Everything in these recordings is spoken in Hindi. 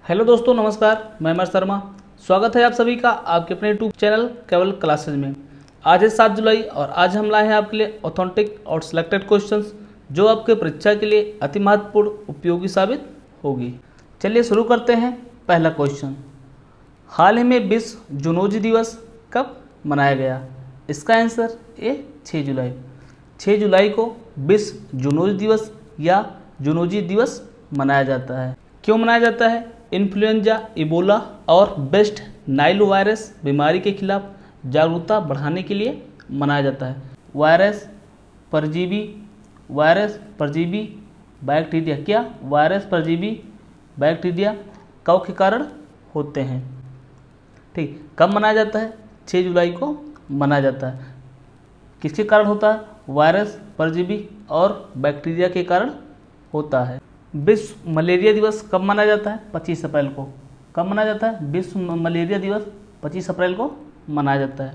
हेलो दोस्तों, नमस्कार। मैं अमर शर्मा। स्वागत है आप सभी का आपके अपने यूट्यूब चैनल केवल क्लासेज में। आज है 7 जुलाई और आज हम लाए हैं आपके लिए ऑथेंटिक और सिलेक्टेड क्वेश्चंस जो आपके परीक्षा के लिए अति महत्वपूर्ण उपयोगी साबित होगी। चलिए शुरू करते हैं। पहला क्वेश्चन, हाल ही में विश्व जूनोजी दिवस कब मनाया गया? इसका आंसर ए 6 जुलाई। 6 जुलाई को विश्व जूनोजी दिवस या जूनोजी दिवस मनाया जाता है। क्यों मनाया जाता है? इन्फ्लुएंजा, इबोला और वेस्ट नाइल वायरस बीमारी के खिलाफ जागरूकता बढ़ाने के लिए मनाया जाता है। वायरस परजीवी बैक्टीरिया, क्या वायरस परजीवी बैक्टीरिया कफ के कारण होते हैं। ठीक, कब मनाया जाता है? 6 जुलाई को मनाया जाता है। किसके कारण होता है? वायरस परजीवी और बैक्टीरिया के कारण होता है। विश्व मलेरिया दिवस कब मनाया जाता है? 25 अप्रैल को। कब मनाया जाता है? विश्व मलेरिया दिवस 25 अप्रैल को मनाया जाता है।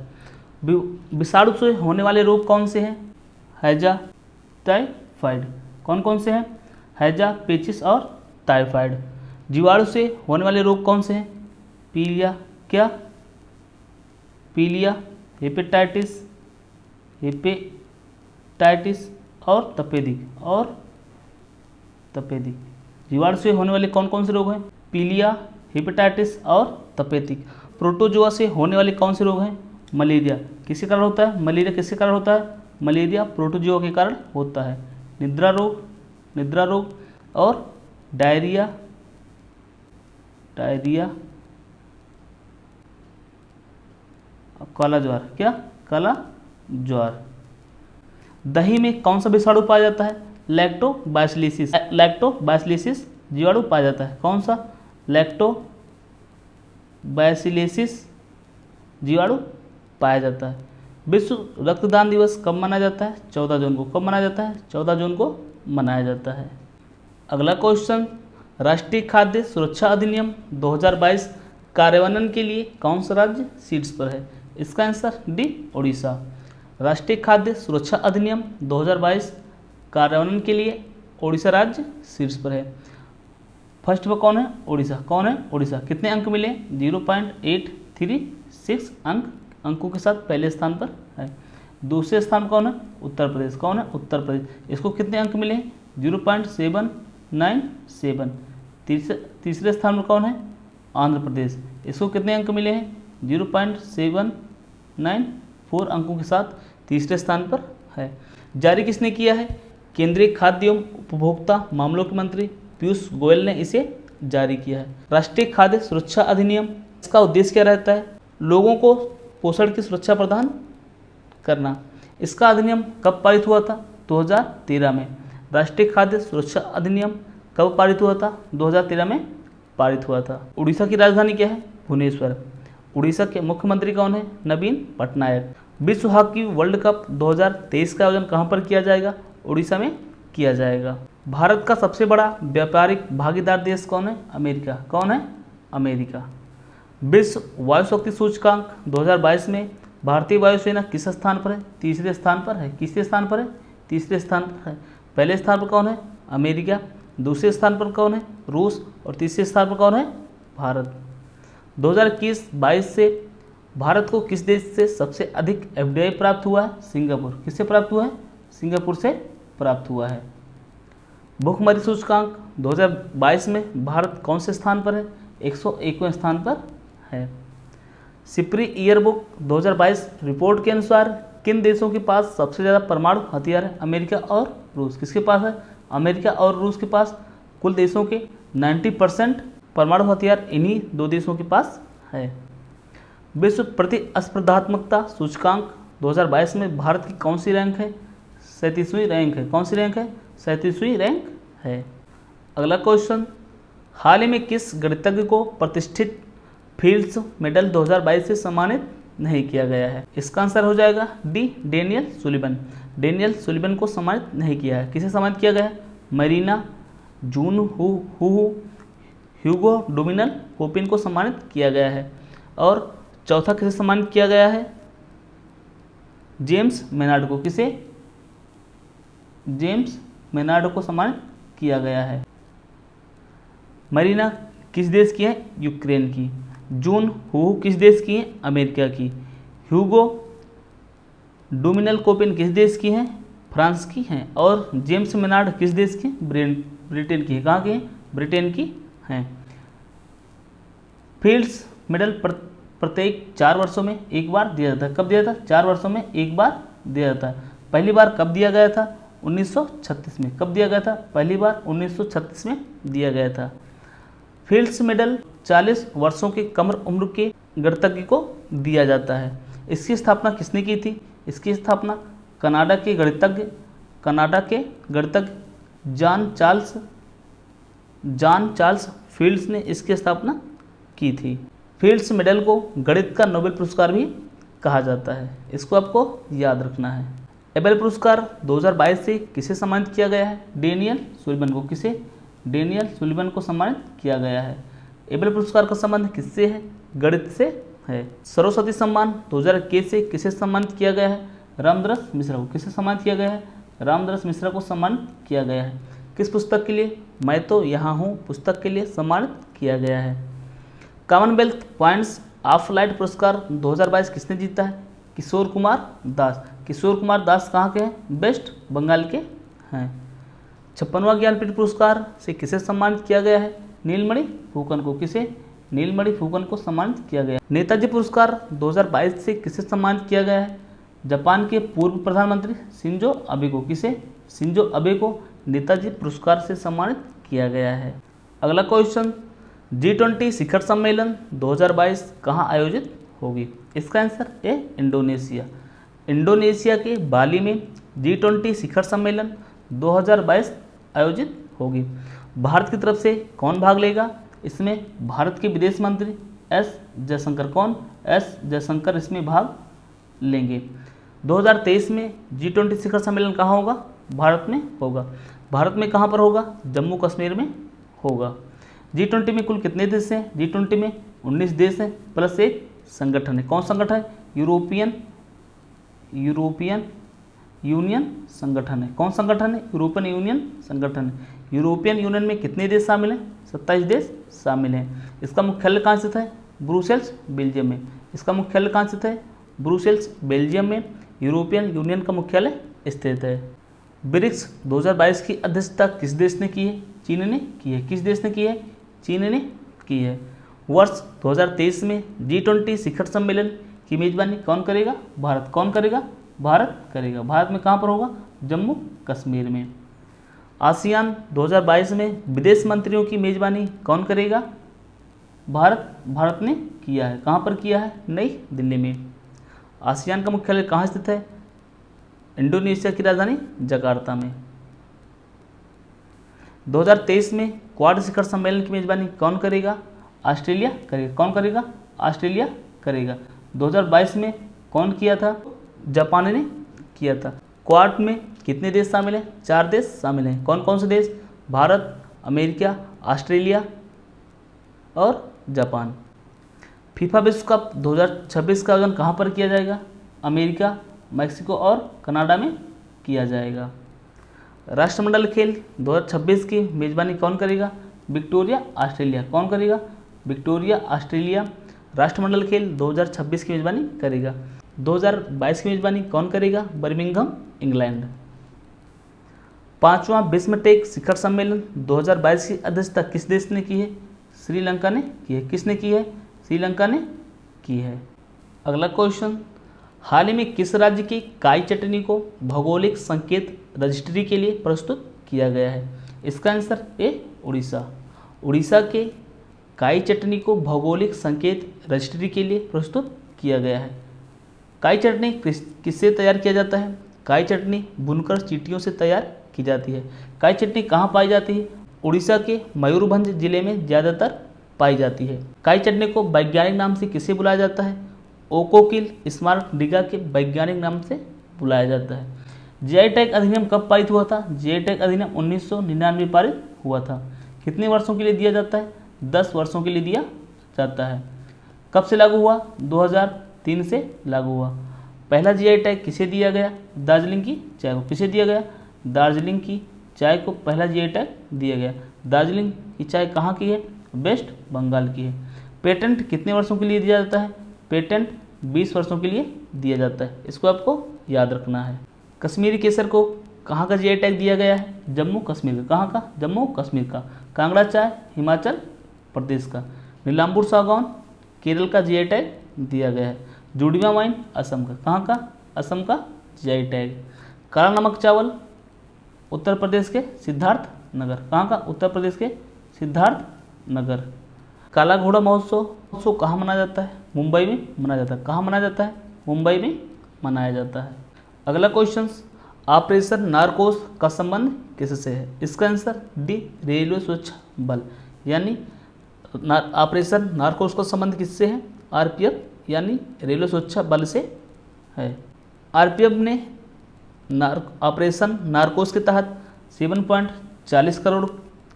विषाणु से होने वाले रोग कौन से हैं? हैजा, टाइफाइड। कौन कौन से हैं? हैजा, पेचिस और टाइफाइड। जीवाणु से होने वाले रोग कौन से हैं? पीलिया, क्या? पीलिया, हेपेटाइटिस और तपेदिक। जीवाणु से होने वाले कौन कौन से रोग हैं? पीलिया, हेपेटाइटिस और तपेदिक। प्रोटोजोआ से होने वाले कौन से रोग हैं? मलेरिया। किसके कारण होता है? मलेरिया किसके कारण होता है? मलेरिया प्रोटोजोआ के कारण होता है। निद्रा रोग और डायरिया काला ज्वार, क्या? काला ज्वार। दही में कौन सा विषाणु पाया जाता है? लैक्टोबैसिलिसिस जीवाणु पाया जाता है। कौन सा? लैक्टोबैसिलिसिस जीवाणु पाया जाता है। विश्व रक्तदान दिवस कब मनाया जाता है? 14 जून को। कब मनाया जाता है? 14 जून को मनाया जाता है। अगला क्वेश्चन, राष्ट्रीय खाद्य सुरक्षा अधिनियम 2022 कार्यान्वयन के लिए कौन सा राज्य शीर्ष पर है? इसका आंसर डी, उड़ीसा। राष्ट्रीय खाद्य सुरक्षा अधिनियम 2022 कार्यान्वयन के लिए उड़ीसा राज्य शीर्ष पर है। फर्स्ट पर कौन है? उड़ीसा। कौन है? उड़ीसा। कितने अंक मिले? 0.836 अंकों के साथ पहले स्थान पर है। दूसरे स्थान पर कौन है? उत्तर प्रदेश। कौन है? उत्तर प्रदेश। इसको कितने अंक मिले? 0.797। तीसरे स्थान पर कौन है? आंध्र प्रदेश। इसको कितने अंक मिले हैं? 0.794 अंकों के साथ तीसरे स्थान पर है। जारी किसने किया है? केंद्रीय खाद्य एवं उपभोक्ता मामलों के मंत्री पीयूष गोयल ने इसे जारी किया है। राष्ट्रीय खाद्य सुरक्षा अधिनियम, इसका उद्देश्य क्या रहता है? लोगों को पोषण की सुरक्षा प्रदान करना। इसका अधिनियम कब पारित हुआ था? 2013 में। राष्ट्रीय खाद्य सुरक्षा अधिनियम कब पारित हुआ था? 2013 में पारित हुआ था। उड़ीसा की राजधानी क्या है? भुवनेश्वर। उड़ीसा के मुख्यमंत्री कौन है? नवीन पटनायक। विश्व हॉकी वर्ल्ड कप 2023 का आयोजन कहाँ पर किया जाएगा? उड़ीसा में किया जाएगा। भारत का सबसे बड़ा व्यापारिक भागीदार देश कौन है? अमेरिका। कौन है? अमेरिका। विश्व वायु शक्ति सूचकांक 2022 में भारतीय वायुसेना किस स्थान पर है? तीसरे स्थान पर है। किसके स्थान पर है? तीसरे स्थान पर है। पहले स्थान पर कौन है? अमेरिका। दूसरे स्थान पर कौन है? रूस। और तीसरे स्थान पर कौन है? भारत। 2021-22 से भारत को किस देश से सबसे अधिक एफडीआई प्राप्त हुआ है? सिंगापुर। किससे प्राप्त हुआ है? सिंगापुर से प्राप्त हुआ है। भूखमरी सूचकांक 2022 में भारत कौन से स्थान पर है? 101वें स्थान पर है। सिप्री ईयरबुक 2022 रिपोर्ट के अनुसार किन देशों के पास सबसे ज़्यादा परमाणु हथियार है? अमेरिका और रूस। किसके पास है? अमेरिका और रूस के पास। कुल देशों के 90% परमाणु हथियार इन्हीं दो देशों के पास है। विश्व प्रतिस्पर्धात्मकता सूचकांक 2022 में भारत की कौन सी रैंक है? 37वीं रैंक है। कौन सी रैंक है? 37वीं रैंक है। अगला क्वेश्चन, हाल ही में किस गणितज्ञ को प्रतिष्ठित फील्ड्स मेडल 2022 से सम्मानित नहीं किया गया है? इसका आंसर हो जाएगा D, Daniel Sullivan. Daniel Sullivan को सम्मानित नहीं किया है। किसे सम्मानित किया गया है? मरीना जून ह्यूगो डोमिनल कोपिन को सम्मानित किया गया है। और चौथा किसे सम्मानित किया गया है? जेम्स मेनार्ड को। किसे? जेम्स मेनार्ड को सम्मानित किया गया है। मरीना किस देश की है? यूक्रेन की। जून हू किस देश की है? अमेरिका की। ह्यूगो डोमिनल कोपेन किस देश की हैं? फ्रांस की हैं। और जेम्स मेनार्ड किस देश की? ब्रिटेन की है। कहाँ की हैं? ब्रिटेन की हैं। फील्ड्स मेडल प्रत्येक 4 वर्षों में एक बार दिया जाता है। कब दिया जाता है? 4 वर्षों में एक बार दिया जाता है। पहली बार कब दिया गया था? 1936 में। कब दिया गया था? पहली बार 1936 में दिया गया था। फील्ड्स मेडल 40 वर्षों के कम उम्र के गणतज्ञ को दिया जाता है। इसकी स्थापना किसने की थी? इसकी स्थापना कनाडा के गणितज्ञ जॉन चार्ल्स फील्ड्स ने इसकी स्थापना की थी। फील्ड्स मेडल को गणित का नोबेल पुरस्कार भी कहा जाता है। इसको आपको याद रखना है। एबेल पुरस्कार 2022 से किसे सम्मानित किया गया है? डेनियल सुलिवन को। किसे? डेनियल सुलिवन को सम्मानित किया गया है। एबेल पुरस्कार का संबंध किससे है? गणित से है। सरस्वती सम्मान 2021 से किसे सम्मानित किया गया है? रामदरस मिश्रा को। किसे सम्मानित किया गया है? रामदरस मिश्रा को सम्मानित किया गया है। किस पुस्तक के लिए? मैं तो यहाँ हूँ पुस्तक के लिए सम्मानित किया गया है। कॉमनवेल्थ पॉइंट्स ऑफ लाइट पुरस्कार 2022 किसने जीता है? किशोर कुमार दास। किशोर कुमार दास कहाँ के हैं? वेस्ट बंगाल के हैं। 56वां ज्ञानपीठ पुरस्कार से किसे सम्मानित किया गया है? नीलमणि फुकन को। किसे? नीलमणि फुकन को सम्मानित किया गया। नेताजी पुरस्कार 2022 से किसे सम्मानित किया गया है? जापान के पूर्व प्रधानमंत्री शिंजो अबे को। किसे? शिंजो अबे को नेताजी पुरस्कार से सम्मानित किया गया है। अगला क्वेश्चन, G20 शिखर सम्मेलन 2022 कहाँ आयोजित होगी? इसका आंसर ए इंडोनेशिया। इंडोनेशिया के बाली में G20 शिखर सम्मेलन 2022 आयोजित होगी। भारत की तरफ से कौन भाग लेगा? इसमें भारत के विदेश मंत्री एस जयशंकर। कौन? एस जयशंकर इसमें भाग लेंगे। 2023 में G20 शिखर सम्मेलन कहाँ होगा? भारत में होगा। भारत में कहाँ पर होगा? जम्मू कश्मीर में होगा। G20 में कुल कितने देश हैं? G20 में 19 देश हैं प्लस एक संगठन है। कौन संगठन है? यूरोपियन यूनियन संगठन है। कौन संगठन है? यूरोपियन यूनियन संगठन है। यूरोपियन यूनियन में कितने देश शामिल हैं? 27 देश शामिल हैं। इसका मुख्यालय कहाँ स्थित है? ब्रुसेल्स बेल्जियम में। इसका मुख्यालय कहाँ स्थित है? ब्रुसेल्स बेल्जियम में यूरोपियन यूनियन का मुख्यालय स्थित है। ब्रिक्स 2022 की अध्यक्षता किस देश ने की है? चीन ने की है। किस देश ने की है? चीन ने की है। वर्ष 2023 में G20 शिखर सम्मेलन की मेजबानी कौन करेगा? भारत। कौन करेगा? भारत करेगा। भारत में कहाँ पर होगा? जम्मू कश्मीर में। आसियान 2022 में विदेश मंत्रियों की मेजबानी कौन करेगा? भारत ने किया है। कहाँ पर किया है? नई दिल्ली में। आसियान का मुख्यालय कहाँ स्थित है? इंडोनेशिया की राजधानी जकार्ता में। 2023 में क्वाड शिखर सम्मेलन की मेजबानी कौन करेगा? ऑस्ट्रेलिया करेगा। कौन करेगा? ऑस्ट्रेलिया करेगा। 2022 में कौन किया था? जापान ने किया था। क्वाड में कितने देश शामिल हैं? 4 देश शामिल हैं। कौन कौन से देश? भारत, अमेरिका, ऑस्ट्रेलिया और जापान। फीफा विश्व कप 2026 का आयोजन कहाँ पर किया जाएगा? अमेरिका, मैक्सिको और कनाडा में किया जाएगा। राष्ट्रमंडल खेल 2026 की मेजबानी कौन करेगा? Victoria Australia. कौन करेगा? विक्टोरिया ऑस्ट्रेलिया राष्ट्रमंडल खेल 2026 की मेजबानी करेगा। 2022 की मेजबानी कौन करेगा? Birmingham England. 5वां विश्व टेक शिखर सम्मेलन 2022 की अध्यक्षता किस देश ने की है? श्रीलंका ने की है। किसने की है? श्रीलंका ने की है। अगला क्वेश्चन, हाल ही में किस राज्य की काई चटनी को भौगोलिक संकेत रजिस्ट्री के लिए प्रस्तुत किया गया है? इसका आंसर ए उड़ीसा। उड़ीसा के काई चटनी को भौगोलिक संकेत रजिस्ट्री के लिए प्रस्तुत किया गया है। काई चटनी किससे तैयार किया जाता है? काई चटनी बुनकर चींटियों से तैयार की जाती है। काई चटनी कहाँ पाई जाती है? उड़ीसा के मयूरभंज जिले में ज़्यादातर पाई जाती है। काई चटनी को वैज्ञानिक नाम से किसे बुलाया जाता है? ओकोकिल स्मार्ट डिगा के वैज्ञानिक नाम से बुलाया जाता है। जीआई टैग अधिनियम कब पारित हुआ था? जीआई टैग अधिनियम 1999 पारित हुआ था। कितने वर्षों के लिए दिया जाता है? 10 वर्षों के लिए दिया जाता है। कब से लागू हुआ? 2003 से लागू हुआ। पहला जीआई टैग किसे दिया गया? दार्जिलिंग की चाय को। किसे दिया गया? दार्जिलिंग की चाय को पहला जीआई टैग दिया गया। दार्जिलिंग की चाय कहाँ की है? वेस्ट बंगाल की है। पेटेंट कितने वर्षों के लिए दिया जाता है? पेटेंट 20 वर्षों के लिए दिया जाता है, इसको आपको याद रखना है। कश्मीरी केसर को कहाँ का जीआई टैग दिया गया है? जम्मू कश्मीर का। कहाँ का? जम्मू कश्मीर का। कांगड़ा चाय हिमाचल प्रदेश का। नीलांबुर सागौन केरल का जीआई टैग दिया गया है। जुड़िया वाइन असम का। कहाँ का? असम का जीआई टैग। काला नमक चावल उत्तर प्रदेश के सिद्धार्थ नगर। कहाँ का? उत्तर प्रदेश के सिद्धार्थ नगर। काला घोड़ा महोत्सव कहाँ मनाया जाता है? मुंबई में मनाया जाता है। कहाँ मनाया जाता है? मुंबई में मनाया जाता है। अगला क्वेश्चन, ऑपरेशन नारकोस का संबंध किससे है? इसका आंसर डी, रेलवे सुरक्षा बल, यानी ऑपरेशन नारकोस का संबंध किससे है? आरपीएफ यानी रेलवे सुरक्षा बल से है। आरपीएफ ने ऑपरेशन नारकोस के तहत 7.40 करोड़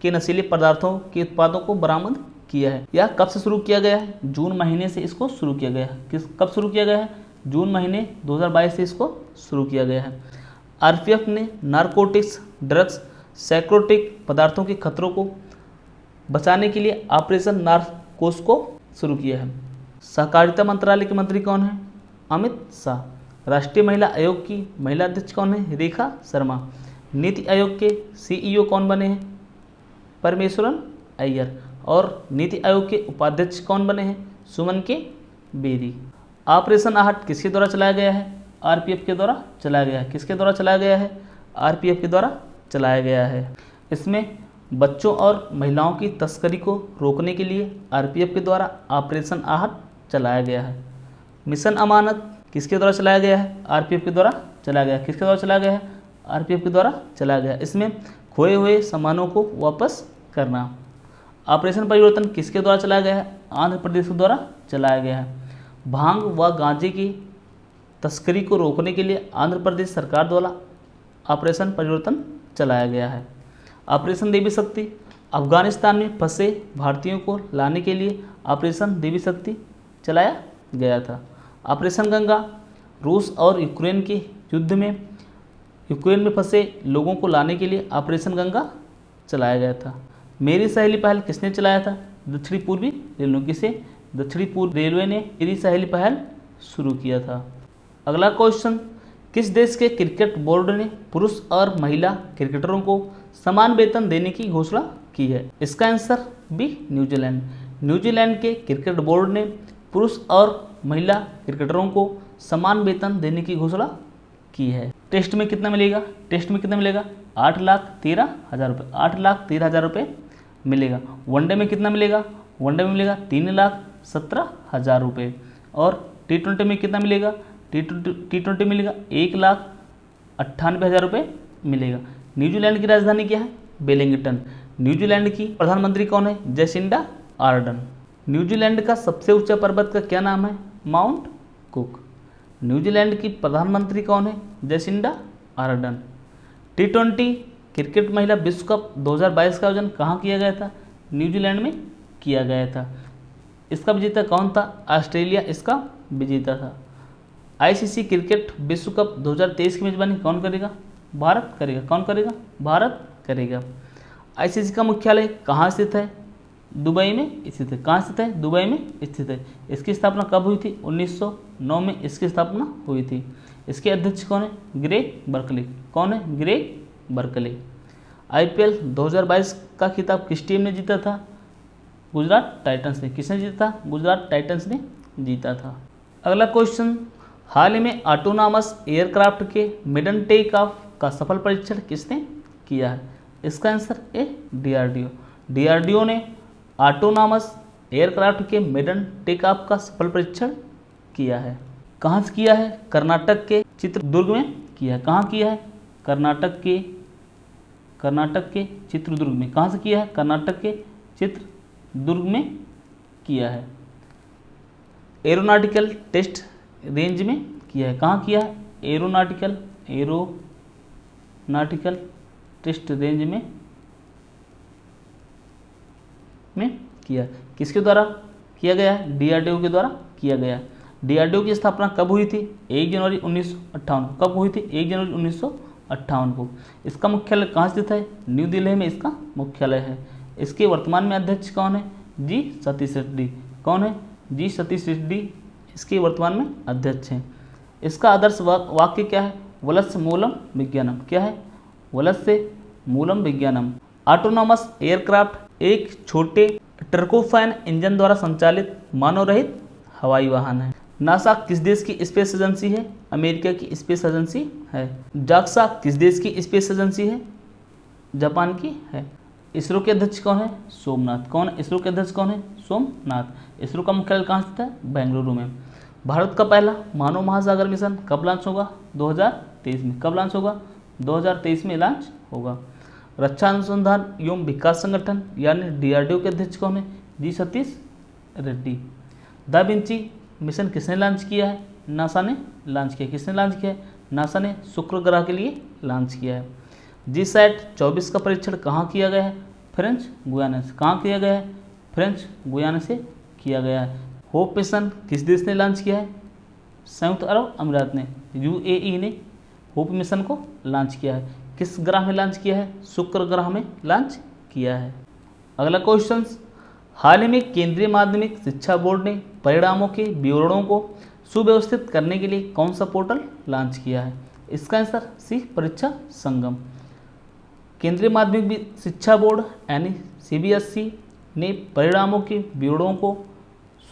के नशीले पदार्थों के उत्पादों को बरामद किया है। यह कब से शुरू किया गया है? जून महीने से इसको शुरू किया गया है। कब शुरू किया गया है? जून महीने 2022 से इसको शुरू किया गया है। आरपीएफ ने नारकोटिक्स, ड्रग्स, साइकोट्रोपिक पदार्थों के खतरों को बचाने के लिए ऑपरेशन नारकोस को शुरू किया है। सहकारिता मंत्रालय के मंत्री कौन है? अमित शाह। राष्ट्रीय महिला आयोग की महिला अध्यक्ष कौन है? रेखा शर्मा। नीति आयोग के सीईओ कौन बने हैं? परमेश्वरन अय्यर। और नीति आयोग के उपाध्यक्ष कौन बने हैं? सुमन के बेरी। ऑपरेशन आहट किसके द्वारा चलाया गया है? आरपीएफ के द्वारा चलाया गया है। किसके द्वारा चलाया गया है? आरपीएफ के द्वारा चलाया गया है। इसमें बच्चों और महिलाओं की तस्करी को रोकने के लिए आरपीएफ के द्वारा ऑपरेशन आहट चलाया गया है। मिशन अमानत किसके द्वारा चलाया गया है? आरपीएफ के द्वारा चलाया गया है। किसके द्वारा चलाया गया है? आरपीएफ के द्वारा चलाया गया है। इसमें खोए हुए सामानों को वापस करना। ऑपरेशन परिवर्तन किसके द्वारा चलाया गया है? आंध्र प्रदेश के द्वारा चलाया गया है। भांग व गांजे की तस्करी को रोकने के लिए आंध्र प्रदेश सरकार द्वारा ऑपरेशन परिवर्तन चलाया गया है। ऑपरेशन देवी शक्ति अफगानिस्तान में फंसे भारतीयों को लाने के लिए ऑपरेशन देवी शक्ति चलाया गया था। ऑपरेशन गंगा रूस और यूक्रेन के युद्ध में यूक्रेन में फंसे लोगों को लाने के लिए ऑपरेशन गंगा चलाया गया था। मेरी सहेली पहल किसने चलाया था? दक्षिणी पूर्वी रेलवे। किसे? दक्षिणी पूर्व रेलवे ने मेरी सहेली पहल शुरू किया था। अगला क्वेश्चन, किस देश के क्रिकेट बोर्ड ने पुरुष और महिला क्रिकेटरों को समान वेतन देने की घोषणा की है? इसका आंसर बी, न्यूजीलैंड। न्यूजीलैंड के क्रिकेट बोर्ड ने पुरुष और महिला क्रिकेटरों को समान वेतन देने की घोषणा की है। टेस्ट में कितना मिलेगा? टेस्ट में कितना मिलेगा? 8,13,000 रुपये। 8,13,000 रुपये मिलेगा। वनडे में कितना मिलेगा? वनडे में मिलेगा 3,17,000 रुपये। और टी20 में कितना मिलेगा? टी20 मिलेगा 1,98,000 रुपये मिलेगा। न्यूजीलैंड की राजधानी क्या है? वेलिंगटन। न्यूजीलैंड की प्रधानमंत्री कौन है? Jacinda Ardern. न्यूजीलैंड का सबसे ऊंचा पर्वत का क्या नाम है? Mount cook. न्यूजीलैंड की प्रधानमंत्री कौन है? Jacinda Ardern. टी20 क्रिकेट महिला विश्व कप 2022 का आयोजन कहाँ किया गया था? न्यूजीलैंड में किया गया था। इसका विजेता कौन था? ऑस्ट्रेलिया इसका विजेता था। आईसीसी क्रिकेट विश्व कप 2023 की मेजबानी कौन करेगा? भारत करेगा। कौन करेगा? भारत करेगा। आईसीसी का मुख्यालय कहाँ स्थित है? दुबई में स्थित है। कहाँ स्थित है? दुबई में स्थित है। इसकी स्थापना कब हुई थी? 1909 में इसकी स्थापना हुई थी। इसके अध्यक्ष कौन है? Greg Berkeley. कौन है? Greg Berkeley. आईपीएल 2022 का खिताब किस टीम ने जीता था? गुजरात टाइटंस ने। किसने जीता था? गुजरात टाइटंस ने जीता था। अगला क्वेश्चन, हाल ही में ऑटोनॉमस एयरक्राफ्ट के मेडन टेक ऑफ का सफल परीक्षण किसने किया है? इसका आंसर ए, डीआरडीओ। डीआरडीओ ने ऑटोनॉमस एयरक्राफ्ट के मेडन टेक ऑफ का सफल परीक्षण किया है। कहाँ से किया है? कर्नाटक के चित्रदुर्ग में किया है। कहाँ किया है? कर्नाटक के चित्रदुर्ग में। कहाँ से किया है? कर्नाटक के चित्रदुर्ग में किया है। एरोनॉटिकल टेस्ट रेंज में किया है। कहाँ किया है? एरोनॉटिकल टेस्ट रेंज में किया। किसके द्वारा किया गया है? डीआरडीओ के द्वारा किया गया। डीआरडीओ की स्थापना कब हुई थी? 1 जनवरी 1958 को। कब हुई थी? 1 जनवरी 1958 को। इसका मुख्यालय कहाँ स्थित है? न्यू दिल्ली में इसका मुख्यालय है। इसके वर्तमान में अध्यक्ष कौन है? जी सतीश रेड्डी। कौन है? जी सतीश रेड्डी इसके वर्तमान में अध्यक्ष हैं। इसका आदर्श वाक्य क्या है? वलस्य मूलम विज्ञानम। क्या है? वलस्य मूलम विज्ञानम। ऑटोनॉमस एयरक्राफ्ट एक छोटे टर्कोफैन इंजन द्वारा संचालित मानव रहित हवाई वाहन है। नासा किस देश की स्पेस एजेंसी है? अमेरिका की स्पेस एजेंसी है। जाक्सा किस देश की स्पेस एजेंसी है? जापान की है। इसरो के अध्यक्ष कौन है? सोमनाथ। कौन? इसरो के अध्यक्ष कौन है? सोमनाथ। इसरो का मुख्यालय कहाँ स्थित है? बेंगलुरु में। भारत का पहला मानव महासागर मिशन कब लॉन्च होगा? 2023 में। कब लॉन्च होगा? 2023 में लॉन्च होगा। रक्षा अनुसंधान एवं विकास संगठन यानी DRDO के अध्यक्ष कौन है? जी Satish Reddy. Da Vinci mission किसने लॉन्च किया है? नासा ने लॉन्च किया। किसने लॉन्च किया है? नासा ने शुक्र ग्रह के लिए लॉन्च किया है। GSAT 24 का परीक्षण कहाँ किया गया है? फ्रेंच गुयाना से। कहाँ किया गया है? फ्रेंच गुयाना से किया गया है। होप मिशन किस देश ने लॉन्च किया है? संयुक्त अरब अमीरात ने, UAE ने होप मिशन को लॉन्च किया है। किस ग्रह में लॉन्च किया है? शुक्र ग्रह में लॉन्च किया है। अगला क्वेश्चन, हाल ही में केंद्रीय माध्यमिक शिक्षा बोर्ड ने परिणामों के विवरणों को सुव्यवस्थित करने के लिए कौन सा पोर्टल लॉन्च किया है? इसका आंसर सी परीक्षा संगम। केंद्रीय माध्यमिक शिक्षा बोर्ड यानी CBSE ने परिणामों के विवरणों को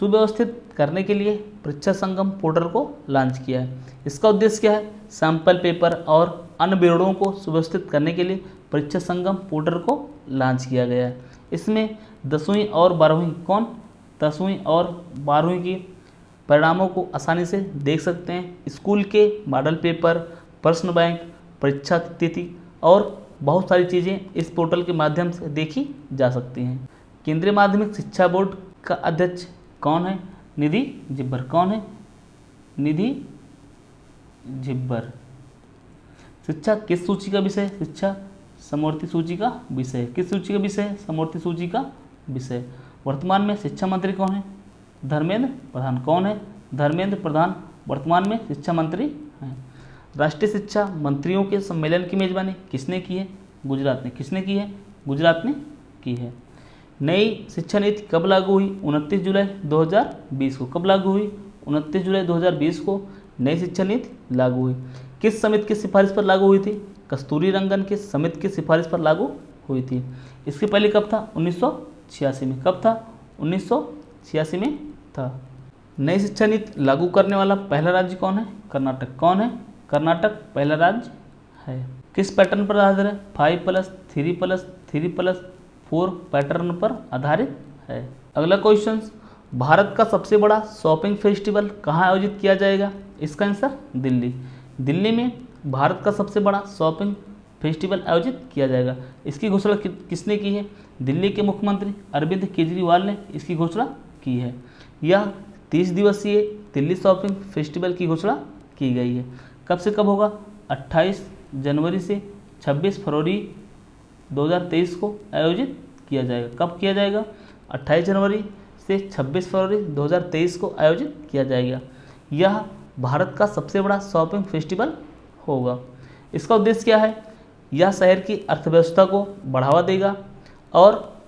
सुव्यवस्थित करने के लिए परीक्षा संगम पोर्टल को लॉन्च किया है। इसका उद्देश्य क्या है? सैंपल पेपर और अन्य विवरणों को सुव्यवस्थित करने के लिए परीक्षा संगम पोर्टल को लॉन्च किया गया है। इसमें 10वीं और 12वीं कौन? 10वीं और 12वीं की परिणामों को आसानी से देख सकते हैं। स्कूल के मॉडल पेपर, प्रश्न बैंक, परीक्षा तिथि और बहुत सारी चीज़ें इस पोर्टल के माध्यम से देखी जा सकती हैं। केंद्रीय माध्यमिक शिक्षा बोर्ड का अध्यक्ष कौन है? निधि जिब्बर। कौन है? निधि जिब्बर। शिक्षा किस सूची का विषय? शिक्षा समवर्ती सूची का विषय। किस सूची का विषय? समवर्ती सूची का विषय। वर्तमान में शिक्षा मंत्री कौन है? धर्मेंद्र प्रधान। कौन है? धर्मेंद्र प्रधान वर्तमान में शिक्षा मंत्री हैं। राष्ट्रीय शिक्षा मंत्रियों के सम्मेलन की मेजबानी किसने की है? गुजरात ने। किसने की है? गुजरात ने की है। नई शिक्षा नीति कब लागू हुई? 29 जुलाई 2020 को। कब लागू हुई? 29 जुलाई 2020 को नई शिक्षा नीति लागू हुई। किस समिति की सिफारिश पर लागू हुई थी? कस्तूरी रंगन की समिति की सिफारिश पर लागू हुई थी। इसके पहले कब था? 1986 में। कब था? 1986 में था। नई शिक्षा नीति लागू करने वाला पहला राज्य कौन है? कर्नाटक। कौन है? कर्नाटक पहला राज्य है। किस पैटर्न पर आधारित है? 5+3+3+4 पैटर्न पर आधारित है। अगला क्वेश्चन, भारत का सबसे बड़ा शॉपिंग फेस्टिवल कहाँ आयोजित किया जाएगा? इसका आंसर दिल्ली। दिल्ली में भारत का सबसे बड़ा शॉपिंग फेस्टिवल आयोजित किया जाएगा। इसकी घोषणा किसने की है? दिल्ली के मुख्यमंत्री अरविंद केजरीवाल ने इसकी घोषणा की है। यह 30 दिवसीय दिल्ली शॉपिंग फेस्टिवल की घोषणा की गई है। कब से कब होगा? 28 जनवरी से 26 फरवरी 2023 को आयोजित किया जाएगा। कब किया जाएगा? 28 जनवरी से 26 फरवरी 2023 को आयोजित किया जाएगा। यह भारत का सबसे बड़ा शॉपिंग फेस्टिवल होगा। इसका उद्देश्य क्या है? यह शहर की अर्थव्यवस्था को बढ़ावा देगा और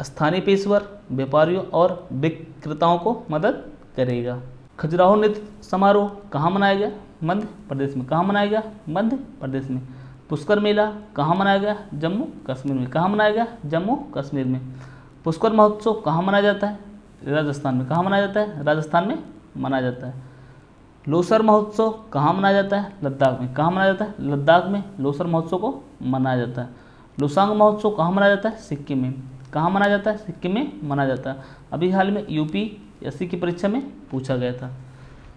स्थानीय पेशेवर, व्यापारियों और विक्रेताओं को मदद करेगा। खजुराहो नृत्य समारोह कहाँ मनाया गया? मध्य प्रदेश में। कहाँ मनाया गया? मध्य प्रदेश में। पुष्कर मेला कहाँ मनाया गया? जम्मू कश्मीर में। कहाँ मनाया गया? जम्मू कश्मीर में। पुष्कर महोत्सव कहाँ मनाया जाता है? राजस्थान में। कहाँ मनाया जाता है? राजस्थान में मनाया जाता है। लोसर महोत्सव कहाँ मनाया जाता है? लद्दाख में। कहाँ मनाया जाता है? लद्दाख में लोसर महोत्सव को मनाया जाता है। लोसांग महोत्सव कहाँ मनाया जाता है? सिक्किम में। कहाँ मनाया जाता है? सिक्किम में मनाया जाता है। अभी हाल में UPSC की परीक्षा में पूछा गया था।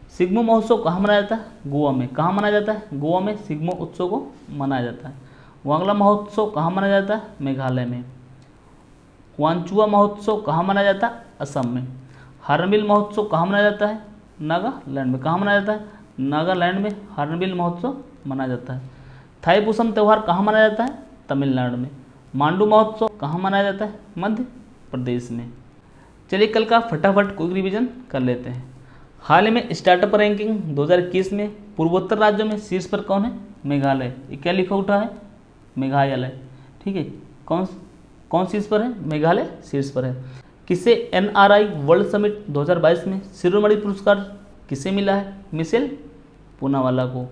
सिग्मो महोत्सव कहाँ मनाया जाता है? गोवा में। कहाँ मनाया जाता है? गोवा में सिग्मो उत्सव को मनाया जाता है। वांगला महोत्सव कहाँ मनाया जाता है? मेघालय में। वांचुआ महोत्सव कहाँ मनाया जाता है? असम में। हॉर्नबिल महोत्सव कहाँ मनाया जाता है? नागालैंड में। कहाँ मनाया जाता है? नागालैंड में हॉर्नबिल महोत्सव मनाया जाता है। थाईपुसम त्यौहार कहाँ मनाया जाता है? तमिलनाडु में। मांडू महोत्सव कहाँ मनाया जाता है? मध्य प्रदेश में। चलिए कल का फटाफट क्विक रिवीजन कर लेते हैं। हाल ही में स्टार्टअप रैंकिंग 2021 में पूर्वोत्तर राज्यों में शीर्ष पर कौन है? मेघालय। ये क्या लिखा उठा है? मेघालय। ठीक है। कौन कौन शीर्ष पर है? मेघालय शीर्ष पर है। किसे NRI वर्ल्ड समिट 2022 में शिरोमणि पुरस्कार किसे मिला है? मिशेल पूनावाला को।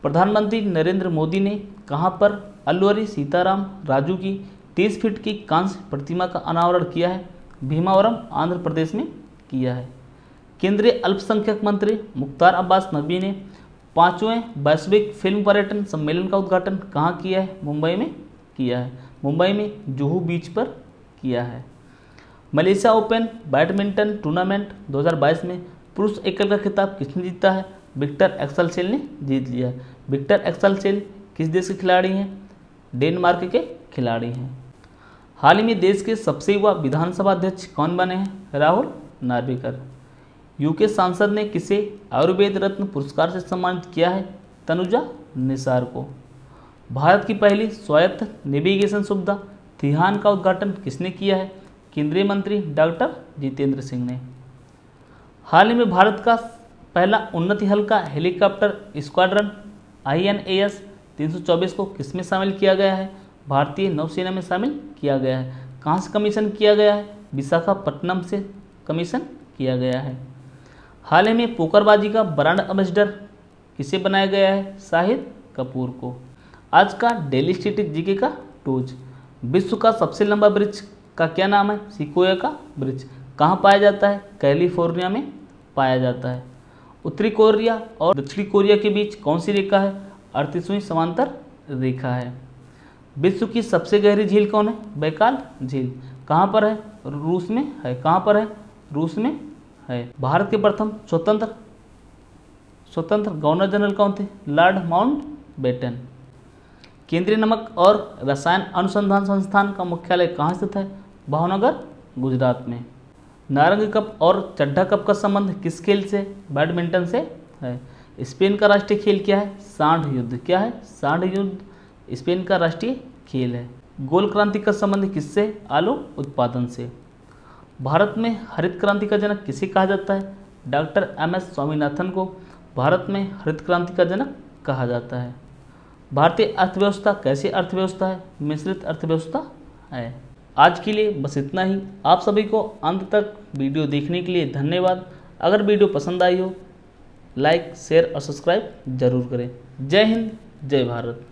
प्रधानमंत्री नरेंद्र मोदी ने कहां पर अल्लूरी सीताराम राजू की 30 फीट की कांस्य प्रतिमा का अनावरण किया है? भीमावरम आंध्र प्रदेश में किया है। केंद्रीय अल्पसंख्यक मंत्री मुख्तार अब्बास नकवी ने 5वें वैश्विक फिल्म पर्यटन सम्मेलन का उद्घाटन कहां किया है? मुंबई में किया है। मुंबई में जुहू बीच पर किया है। मलेशिया ओपन बैडमिंटन टूर्नामेंट 2022 में पुरुष एकल का खिताब किसने जीता है? विक्टर एक्सेलसेन ने जीत लिया है। विक्टर एक्सेलसेन किस देश के खिलाड़ी हैं? डेनमार्क के खिलाड़ी हैं। हाल ही में देश के सबसे युवा विधानसभा अध्यक्ष कौन बने हैं? राहुल नार्वेकर। यूके सांसद ने किसे आयुर्वेद रत्न पुरस्कार से सम्मानित किया है? तनुजा निसार को। भारत की पहली स्वायत्त नेविगेशन सुविधा थिहान का उद्घाटन किसने किया है? केंद्रीय मंत्री डॉक्टर जितेंद्र सिंह ने। हाल ही में भारत का पहला उन्नति हल्का हेलीकॉप्टर स्क्वाड्रन INAS 324 को किसमें शामिल किया गया है? भारतीय नौसेना में शामिल किया गया है। कहाँ से कमीशन किया गया है? विशाखापट्टनम से कमीशन किया गया है। हाल ही में पोकरबाजी का ब्रांड एम्बेसडर किसे बनाया गया है? शाहिद कपूर को। आज का डेली स्टैटिक जीके का टूज। विश्व का सबसे लंबा ब्रिज का क्या नाम है? सिकोया का ब्रिज। कहाँ पाया जाता है? कैलिफोर्निया में पाया जाता है। उत्तरी कोरिया और दक्षिणी कोरिया के बीच कौन सी रेखा है? 38वीं समांतर रेखा है। विश्व की सबसे गहरी झील कौन है? बैकाल झील। कहाँ पर है? रूस में है। कहाँ पर है? रूस में है। भारत के प्रथम स्वतंत्र गवर्नर जनरल कौन थे? Lord Mountbatten. केंद्रीय नमक और रसायन अनुसंधान संस्थान का मुख्यालय कहाँ स्थित है? भावनगर गुजरात में। नारंगी कप और चड्ढा कप का संबंध किस खेल से? बैडमिंटन से है। स्पेन का राष्ट्रीय खेल क्या है? सांड युद्ध। क्या है? सांड युद्ध स्पेन का राष्ट्रीय खेल है। गोल क्रांति का संबंध किससे? आलू उत्पादन से। भारत में हरित क्रांति का जनक किसे कहा जाता है? डॉक्टर MS स्वामीनाथन को भारत में हरित क्रांति का जनक कहा जाता है। भारतीय अर्थव्यवस्था कैसी अर्थव्यवस्था है? मिश्रित अर्थव्यवस्था है। आज के लिए बस इतना ही। आप सभी को अंत तक वीडियो देखने के लिए धन्यवाद। अगर वीडियो पसंद आई हो लाइक शेयर और सब्सक्राइब जरूर करें। जय हिंद जय भारत।